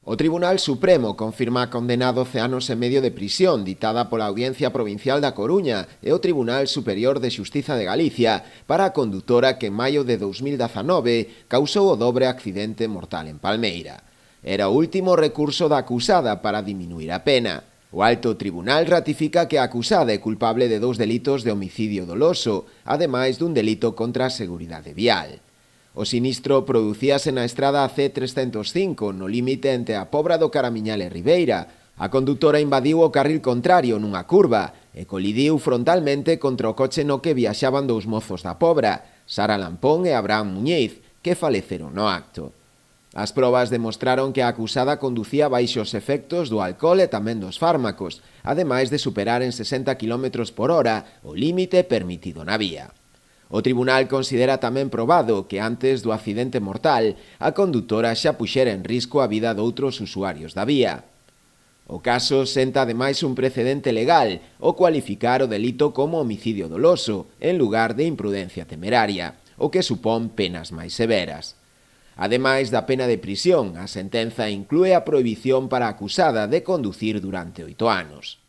O Tribunal Supremo confirma condena a 12 anos e medio de prisión ditada pola Audiencia Provincial da Coruña e o Tribunal Superior de Xustiza de Galicia para a condutora que en maio de 2019 causou o dobre accidente mortal en Palmeira. Era o último recurso da acusada para diminuir a pena. O alto tribunal ratifica que a acusada é culpable de 2 delitos de homicidio doloso, ademais dun delito contra a seguridade vial. O sinistro producíase na estrada C305, no límite entre a Pobra do Caramiñal e Ribeira. A condutora invadiu o carril contrario nunha curva e colidiu frontalmente contra o coche no que viaxaban 2 mozos da Pobra, Sara Lampón e Abraham Muñiz, que faleceron no acto. As probas demostraron que a acusada conducía baixo os efectos do alcohol e tamén dos fármacos, ademais de superar en 60 km por hora o límite permitido na vía. O tribunal considera tamén probado que antes do accidente mortal a condutora xa puxera en risco a vida doutros usuarios da vía. O caso senta ademais un precedente legal ao cualificar o delito como homicidio doloso en lugar de imprudencia temeraria, o que supón penas máis severas. Ademais da pena de prisión, a sentenza inclúe a prohibición para a acusada de conducir durante 8 anos.